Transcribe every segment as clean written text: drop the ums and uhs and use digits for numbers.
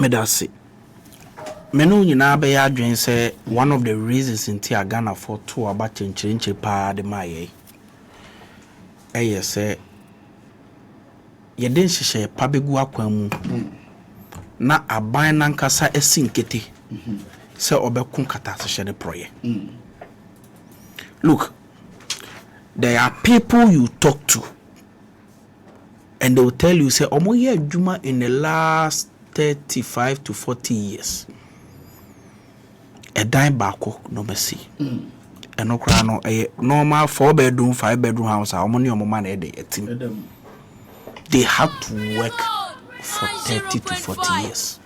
Medasi. Menu nyina be ya adwen say one of the reasons inti Ghana for to about chenche pa de maye. Say ye den hihye pa begu akwan mu. Na aban nankasa esinkete. Say obekun kata hye de proye. Look, there are people you talk to and they will tell you say omo ye adwuma in the last 35 to 40 years. A dime bako no mercy. And no crown a normal 4-bedroom, 5-bedroom house, how many man a day at him. They have to work for 30 to 40 years.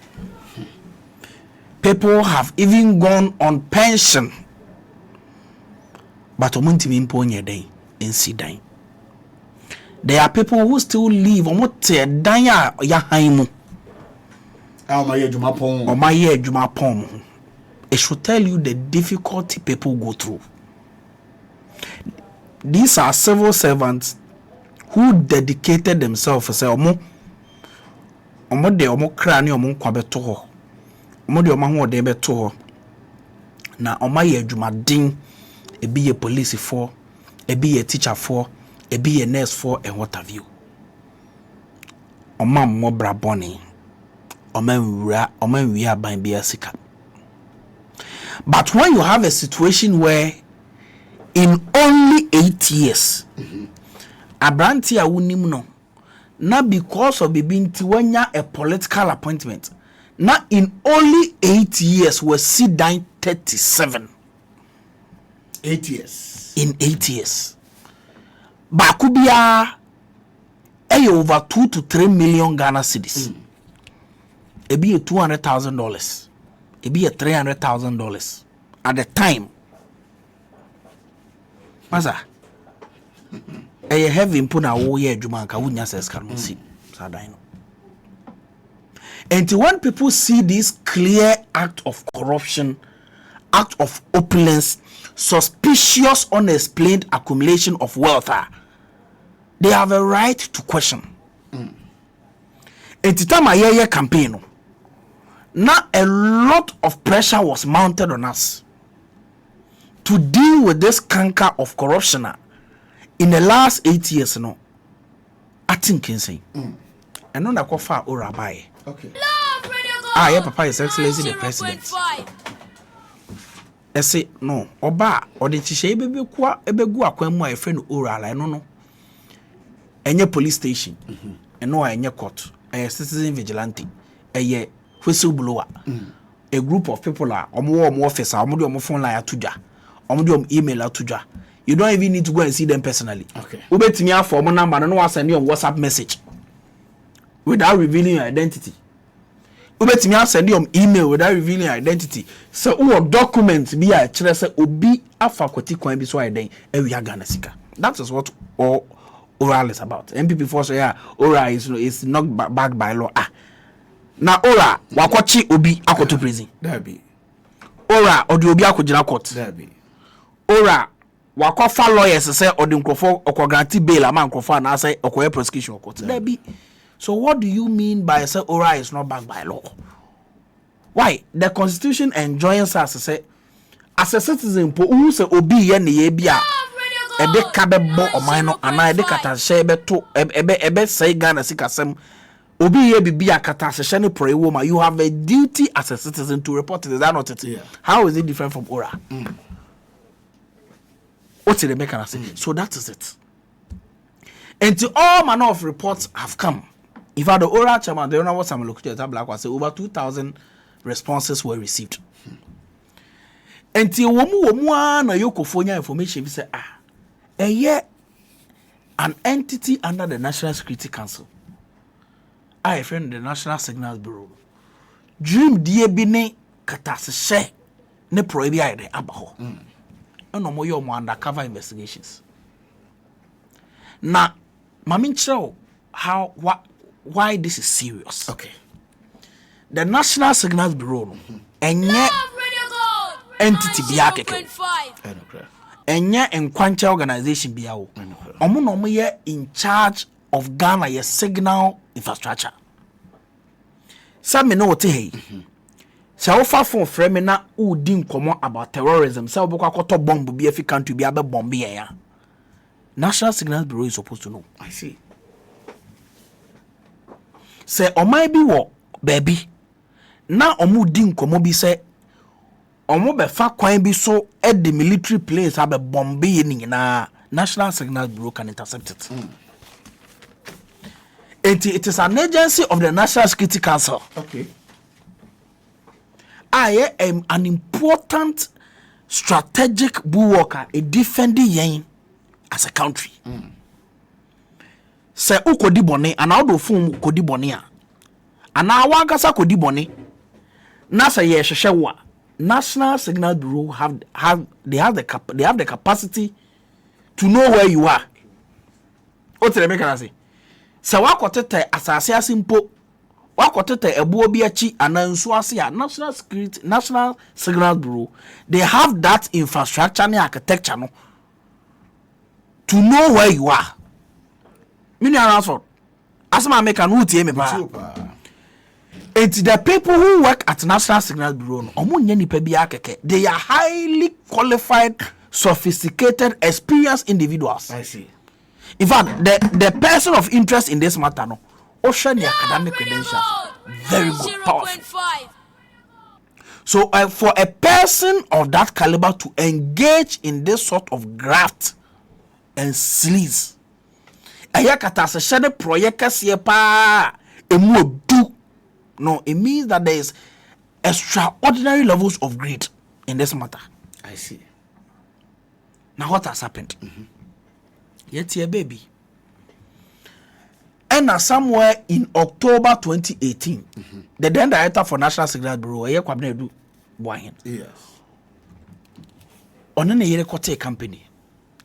People have even gone on pension. But omunti mimponye day in Sidai. There are people who still live omote danya ya haimu. Omaye jumapon. It should tell you the difficulty people go through. These are civil servants who dedicated themselves to say omo de omo krani omo kwa beto ho. Omo de omo ho de beto ho. Na omaye jumadin ebi ye police for, ebi ye teacher for, ebi ye nurse for, and what have you. Oma mo braboni. Oma we are buying beer sika. But when you have a situation where in only 8 years, Abranti awunim no, not because of being tiwanya a political appointment, not in only 8 years was sit down 37. 8 years. In 8 years. Bakubia over 2 to 3 million Ghana cedis. It be $200,000. It be $300,000 at the time. Maza, a heavy impuna wo ye jumanka wunya says karmosi sadaino. And when people see this clear act of corruption, act of opulence, suspicious, unexplained accumulation of wealth, they have a right to question. And the time Ayeh campaign, now a lot of pressure was mounted on us to deal with this canker of corruption in the last 8 years. No, I think insane. And on the kofa or rabbi. Okay. Yeah, Papa is Excellency the President. I say no, oba or the chishe baby kwa ebegu akwemu a friend oral. I no. Enye police station, and no enye court, a citizen vigilante, a whistleblower, a group of people are more officer, or phone line atuja, or email atuja. You don't even need to go and see them personally. Okay. Ubet me for my number and no send you a WhatsApp message without revealing your identity. Ubet me send you an email without revealing your identity. So who documents be a chrese obi afakwati kwan bi so ayden ewia Ghana sika. That is what all oral is about. MPP for say oral is not backed by law. Na oral wakochi obi akoto prison. That be. Oral odi obi akojina court. That be. Oral wakofa lawyers say odi nkrofo okogrant bail ama nkrofo na say okoye prosecution court. That be. So what do you mean by say oral is not backed by law? Why? The constitution enjoins us to say as a citizen who say obi ye ne ye bia ebe kabe bo omano ana ebe kata hye ebe to ebe say Ghana sikasem obi ye bibia kata hye ne pro ewo you have a duty as a citizen to report it. Is that not it? Yeah. How is it different from oral? What's the make can say? So that is it. And to all manner of reports have come. In fact, the oral chairman, the honorable Samuel Okudzeto Black was say over 2,000 responses were received. Until womu na yokofonya information, we say an entity under the National Security Council. I friend the National Signals Bureau. Dream die bine katashe ne proebi ayde abaho. No more your undercover investigations. Now, Mamincho, why this is serious? Okay. The National Signals Bureau enye entity biya enye enkwancha organization biya wo. Omo no mo ye in charge of Ghana ye signal infrastructure. Sammy no te hey. So far from frame na who din komo about terrorism. So we to bomb be every country be able bomb ya. National Signals Bureau is supposed to know. I see. Say o might be wo baby. Na omu din komo bi say omo be fa kwan bi so at the military place have bomb ye ni na National Signals Bureau can intercept it. It is an agency of the National Security Council. Okay. I am an important strategic bulwarker, a defending yen as a country. Say ukodi bone, and how do form kodi bonia, and now one kasa kodi bone. Nasa ye sheshewa. National Signal Bureau have the capacity to know where you are. What did I make her say? So wakotete asase asimpo wakotete ebuo bi achi ananso ase ya National Signal Bureau, they have that infrastructure and architecture no to know where you are. Mini answer asema make an utie me ba. It's the people who work at National Signal Bureau no omo nya nipa bi akeke. They are highly qualified, sophisticated, experienced individuals. I see. In fact, the person of interest in this matter, no, ocean the academic credentials, very good, powerful. So, for a person of that caliber to engage in this sort of graft and sleaze, no, it means that there is extraordinary levels of greed in this matter. I see. Now, what has happened? Yet here, baby. And somewhere in October 2018, the then director for National Signal Bureau, yes, on a year company.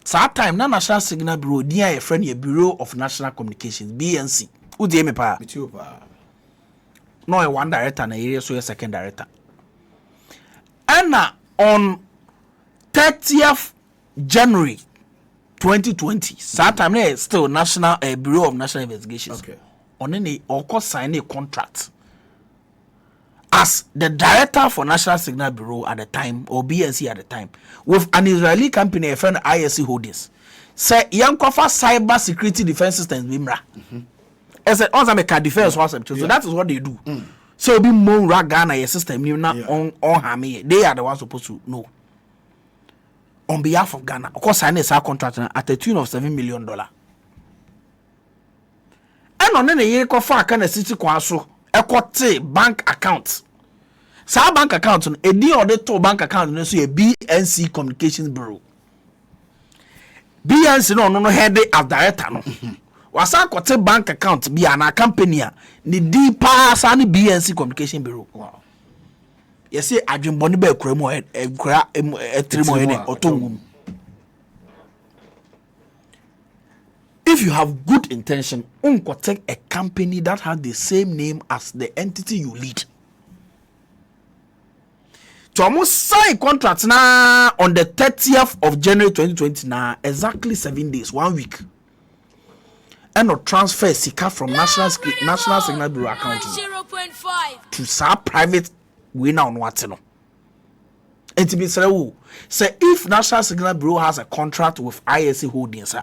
So that time, na National Signal Bureau, near a friend, a Bureau of National Communications, BNC. Who do you pa? No, a one director and a year, so a second director. And on 30th January 2020, that time there is still National Bureau of National Investigations. Okay. On any or course sign a contract as the director for National Signal Bureau at the time, or BNC at the time, with an Israeli company, a friend ISC Holdings. Say Yankofa Cyber Security Defense Systems Bimra. As an Ozameka defense was so that is what they do. So be more Ragana a system you not on Hami. They are the ones supposed to know. On behalf of Ghana, of course, I need a contract at the tune of $7 million. And on any year, for a city council, a quarter bank account. So, bank account on a deal or the two bank account, and so a BNC Communications Bureau. BNC no head as director. No. Was a quarter bank account be an company, the deep pass and BNC Communication Bureau. Wow. You see, I dream Bonnie Bear Cremo a if you have good intention, take a company that has the same name as the entity you lead. To almost sign contracts now on the 30th of January 2020 now, exactly 7 days, 1 week. And not transfer Sika from National Signal Bureau account to some private winner on what no. And to be said, say if National Signal Bureau has a contract with ISC Holdings,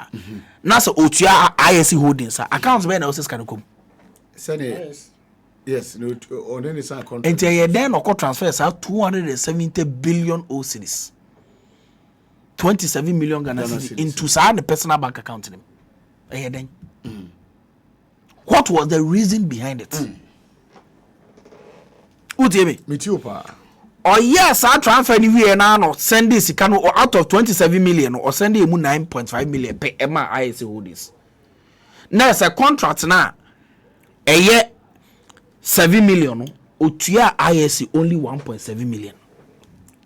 NASA Otua ISC Holdings, accounts where else can come. Yes, no, on any side contract. And then or transfers out 270 billion O cedis, 27 million Ghana cedis into the personal bank account. Then, what was the reason behind it? Me too, pa. Or yes, I transfer anywhere now or send this or out of 27 million or send him 9.5 million pay Emma ISC Holdings. Now it's a contract now. A year 7 million or ISC only 1.7 million.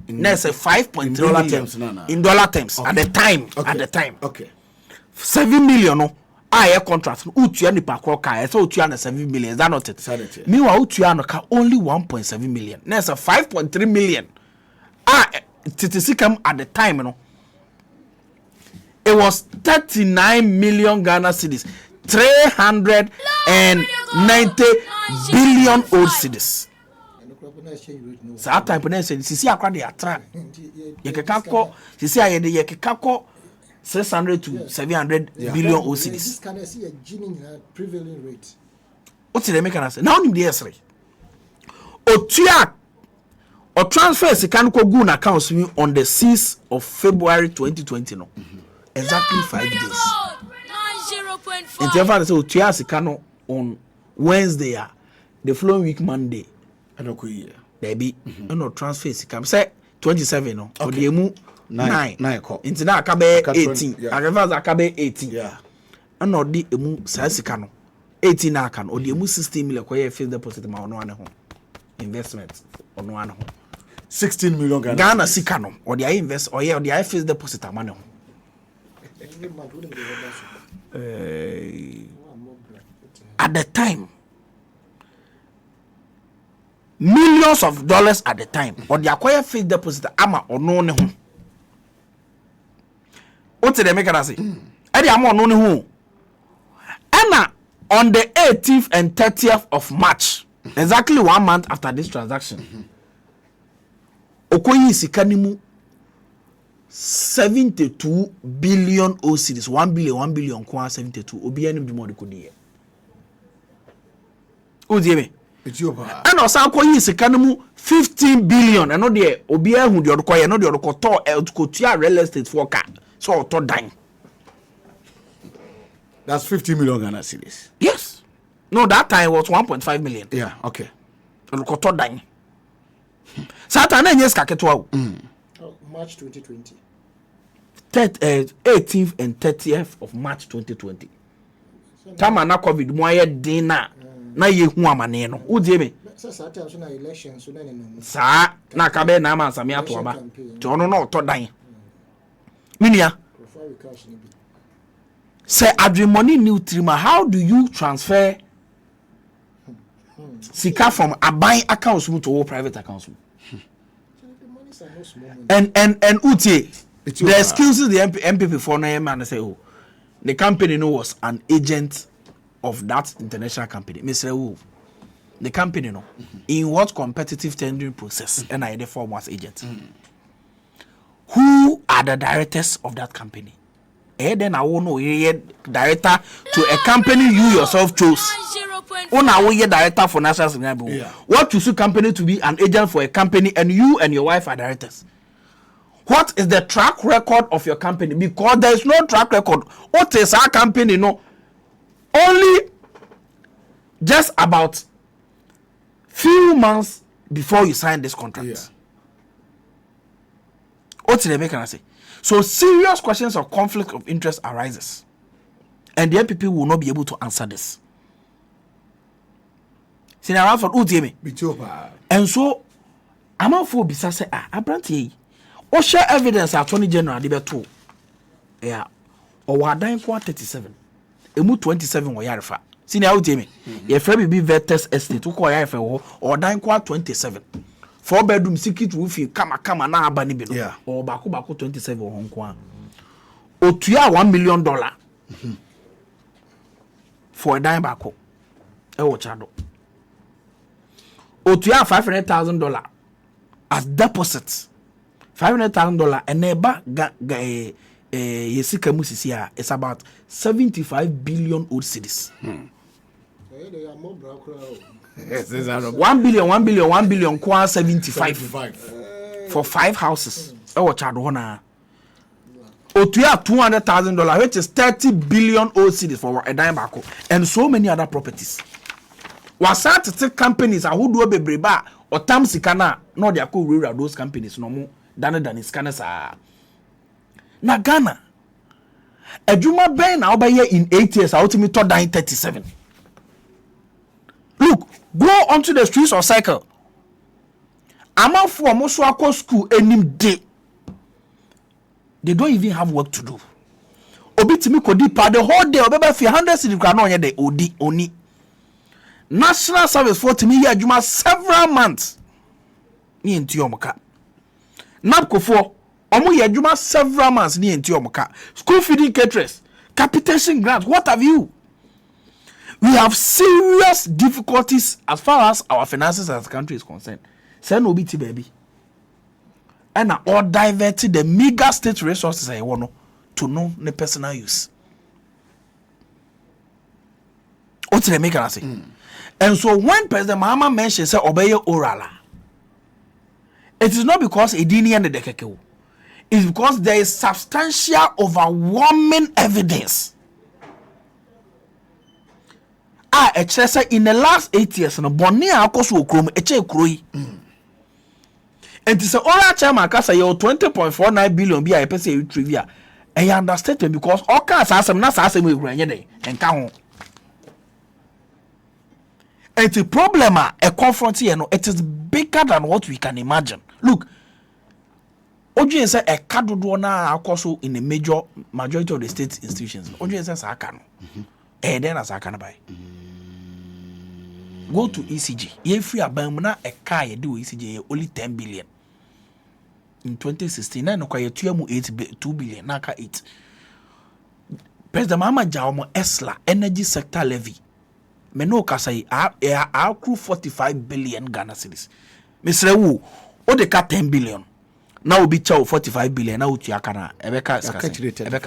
Now it's a 5.3 million in dollar terms at the time. Okay. At the time. Okay. 7 million aye contract utua ni pakro ka so utua na 7 million, is that not it? Meanwhile utua no ka only 1.7 million. Now it's a 5.3 million. Titisikam at the time, it was 39 million Ghana cedis. 390 billion old cedis. Sa type na say sisi akwa de atra ye keka ko sisi aye de ye keka ko 600 to 700 billion old cedis. This can see a genuine prevailing rate. What did they make an say? Now nim the esre. Otua or transfer sikan ko gu na accounts me on the 6th of February 2020 no. Exactly 5 days. 0.4. In Tefan say otua sikano on Wednesday the following week Monday. There be no transfer sikam say 27 no. Or the emu 9 into na akabe 18. Arevas akabe 18. Yeah. And no di emu sa sikano 18 na kan or the emu 16 million ko ye fixed deposit ma ono ane ho. Investment ono ane ho. 16 million Ghana sikano or the invest or yeah or the fixed deposit amane ho. At the time, millions of dollars at the time, or the acquire fixed deposit ama or no ne ho. What did they make us say? Eddie ama no ne ho. Anna on the 18th and 30th of March, exactly 1 month after this transaction, Okoyi sikanimu 72 billion OCDs, 1 billion, 72. Obi any the money could hear. Udieme. Ethiopia. And also Okoyi sikanimu 15 billion. And no de Obi who the other no the other koto real estate for car. So to dine. That's 50 million Ghana cedis. Yes. No, that time was 1.5 million. Yeah, okay. Koto dine. Satana yes kaketwa. March 2020. 18th and 30th of March 2020. Tama na COVID mo aye din na ye hu amane no. Udie me. Sa time so na election so na no. Sa na ka be na ma nsame ato aba. Ti ono na oto dan. Minia. Say adre money new trima, how do you transfer sika from a bank accounts to private accounts? And Uti, the excuses the MPP for no man say, oh, the company no was an agent of that international company. Mr. Oh, the company no in what competitive tendering process and I the form was agent. Who are the directors of that company? Then I won't know director to a company you yourself chose. Una we director for national security. Yeah. What choose company to be an agent for a company and you and your wife are directors? What is the track record of your company? Because there is no track record. What is our company? No, only just about few months before you sign this contract. Yeah. What did they make? Can I say? So serious questions of conflict of interest arises, and the MPP will not be able to answer this. See now, for Udieme. And so, I'm out for Bisa say, Abranti. Or share evidence Attorney General Debeto. Yeah. Or Wadain 37. Emu 27 or Yarifa. See now, Udieme. If Freddy be Vetes Estate, who call Yarifa or Dine 27. 4-bedroom secret roofing, kama na abani bilo. Yeah. Or Baku 27 or Hong Kong. Otuya $1 million for a dime bako. Ewo chado. Otuya $500,000 as deposit. $500,000 and neba yesika musisia is about 75 billion old cedis. They are more broke. 1 billion, 75 for 5 houses. Ewo chado hona. Otuya $200,000, which is 30 billion old cedis for a dime bako, and so many other properties. Wasa to take companies who do bebreba or tam sikana no they could rule those companies no more than his scanners are. Na Ghana. Ejuma ben na obaye in 8 years ultimately to die 37. Look, go onto the streets or cycle. Ama for most akọ school enim day. They don't even have work to do. Obi timi kodi pa the whole day obeba fi 100 cedi kwa no onye de odi oni. National service for timi here adwuma several months. Ni enti omuka. Napco for omu ye adwuma several months ni enti omuka. School feeding caterers, capitation grants, what have you? We have serious difficulties as far as our finances as a country is concerned. Send OBT baby. And all diverted the meager state resources I want to know the personal use. What did they make us say? And so when President Mahama mentions obey oral, it is not because it didn't end the keke. It's because there is substantial, overwhelming evidence. In the last 8 years, no Bonia Akosu Okrom, Eche Kroi. And it's a oral chairman, Kasa, your 20.49 billion be a person trivia. I understand it because all cars are some Nasa with Granny and Kaho. And the problem, a confront here, it is bigger than what we can imagine. Look, Oji said a Kadudwana Akosu in the majority of the state institutions. Oji says Sakano. And then as I can buy. Go to ECG. If you are buying a car, you do ECG only 10 billion. In 2016, I know you 2 billion, naka 8. President Mahama Jawamo Esla energy sector levy. Meno kasai our crew 45 billion Ghana cedis. Mr. Wu, o de ka 10 billion. Now be chow 45 billion. Now to yakana Ebeka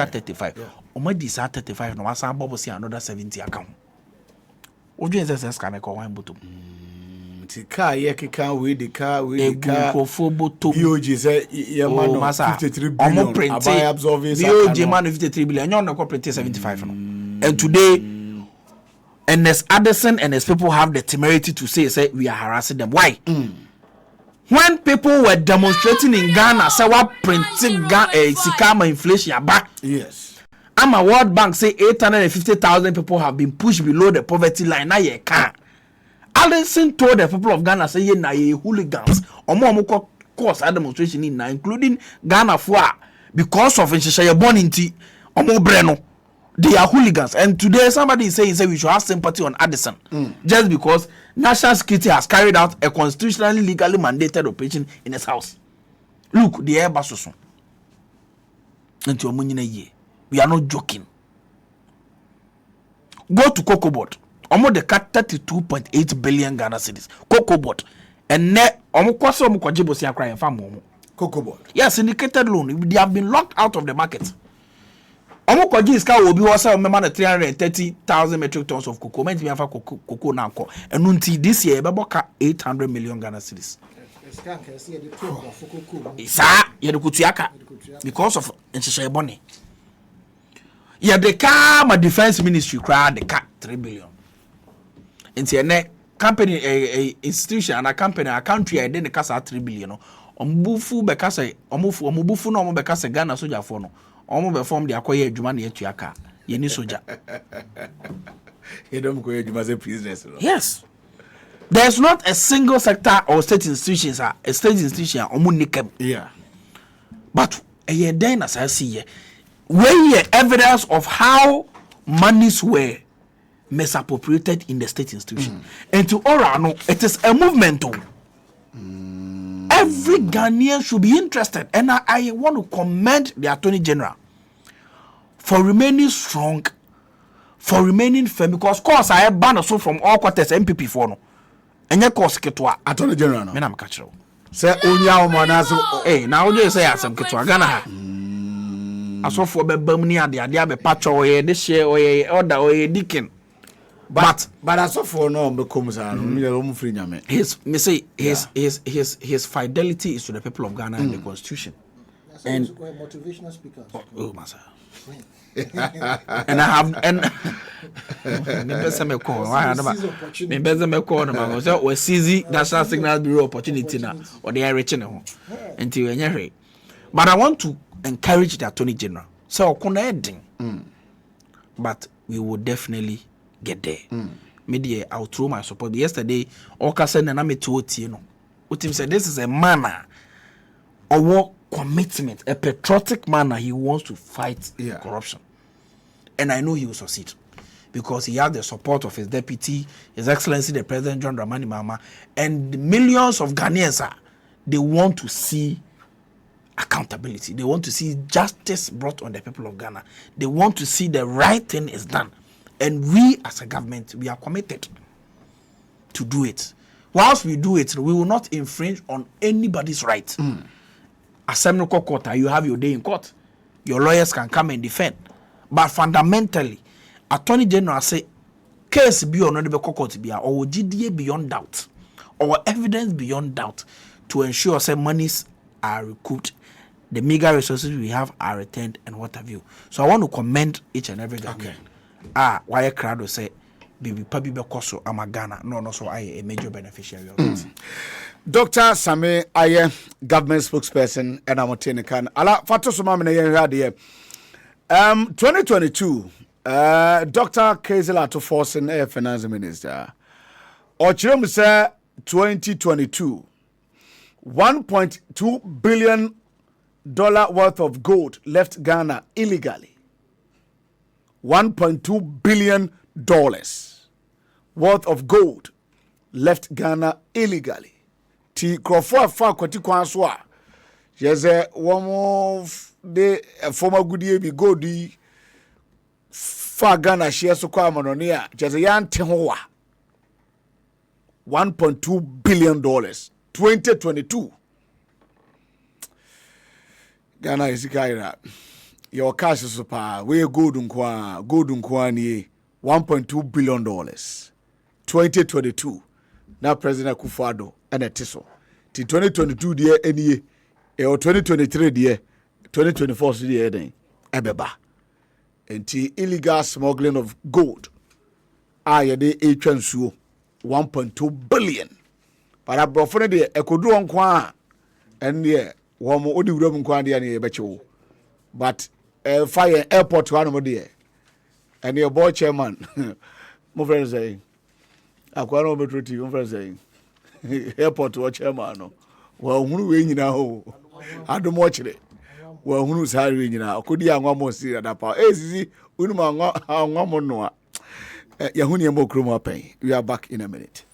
35. Omadi sa 35 no wasa bobo si another 70 account. Oju NSS ka meko wan bottom. Ti car ye keka we the car Ebunkofo bottom. BOG say ye man 53 billion. Abai absorbing BOG man 53 billion. You no print 75 no. And today NS Addison and his people have the temerity to say we are harassing them. Why? When people were demonstrating in Ghana, say what printing Sikama inflation back. Yes. I'm a World Bank say 850,000 people have been pushed below the poverty line. Now you can't. Allison told the people of Ghana say ye hooligans. Omo cause a demonstration in including Ghana for because of Nshesha born into Omo Breno. They are hooligans. And today somebody is saying we should have sympathy on Addison. Just because national security has carried out a constitutionally legally mandated operation in his house. Look, the air basoso. Into a year. We are not joking. Go to Cocoa Board. Almost the cut 32.8 billion Ghana cedis. Cocoa Board. And ne almost kwaso mu kwajibo si akra yemfa mo. Cocoa Board. Yes, syndicated loan. They have been locked out of the market. Almost kwaji iska obi wasa memma 330,000 metric tons of cocoa. Menti yemfa cocoa na anko. And until this year beboka 800 million Ghana cedis. Isa yede kutuaka because of Nshesha Ebony. Yeah, the car, my defense ministry cried the cat 3 billion. Into a company, a institution, and a company, a country, I didn't cast 3 billion. Ombufu bekase, omubufu no bekase Ghana soja for no. Omo perform the acquire Jumani Etuaka. Yeni soja. You don't go as a business. Yes. There's not a single sector or state institutions, a state institution, omunikem. Yeah. But a year then as I see here. Where evidence of how monies were misappropriated in the state institution. And to Orano, it is a movement. Every Ghanaian should be interested. And I want to commend the Attorney General for remaining strong, for remaining firm. Because, of course, I have banned so from all quarters MPP for no. And your course, Ketwa. Attorney General. Men am catch you. Say, Unya Manazo. Hey, now you say I am Ketwa. Ghana. Aso for be bamni ade be patch oye de share oye order oye dikin but aso for no be come sa no me lo free nyame his fidelity is to the people of Ghana and the constitution and motivational speakers. Oh massa. And I have and me best me call me best me call no so we seize National Signal Bureau opportunity na or they are reaching ho until enye. But I want to encourage the Attorney General. So, but we will definitely get there. Media, I'll throw my support. Yesterday, Okasen and Ametuoti, Utim said this is a manner or commitment, a patriotic manner he wants to fight corruption. And I know he will succeed because he has the support of his deputy, His Excellency the President John Dramani Mahama, and millions of Ghanaians they want to see accountability. They want to see justice brought on the people of Ghana. They want to see the right thing is done. And we as a government, we are committed to do it. Whilst we do it, we will not infringe on anybody's right. Assembly court, you have your day in court. Your lawyers can come and defend. But fundamentally, Attorney General say, case be or not be court be or GDA beyond doubt, or evidence beyond doubt to ensure say monies are recouped, the meager resources we have are returned, and what have you. So I want to commend each and every government. Why a crowd will say, Bibi Pabi Bekoso, Amagana, no, so I a major beneficiary of it. Dr. Sammy Ayeh, government spokesperson, and I'm Kan. Ala Fatosuma Mene 2022, Dr. Kezela to force in finance minister. Or say 2022, $1.2 billion worth of gold left Ghana illegally. $1.2 billion worth of gold left Ghana illegally. Ti krofo afa kwati kwan so a yeze womo de former goodie bi gold fa Ghana share so kwa manone a yeze yante ho wa $1.2 billion 2022 Ghana is kaira your cash so pa we gold nkwa ni $1.2 billion 2022 na President Akufo-Addo and a tiso. Ti 2022 dear any 2023 dear 2024 dear then ebeba. And ti illegal smuggling of gold. Yede HNSU 1.2 billion. But I brought for the ekodu onkwa and yeah one odi wura nkwa de na ebeche. But fire airport one more there. And your boy chairman my friend saying akwano betroti my friend saying airport watch chairman no wa hunu we nyina ho adom ochire wa hunu sare we nyina akodi anwa mo sira da pa sisi unu ma anwa mo no a ya hunu ye mo krom apen. We are back in a minute.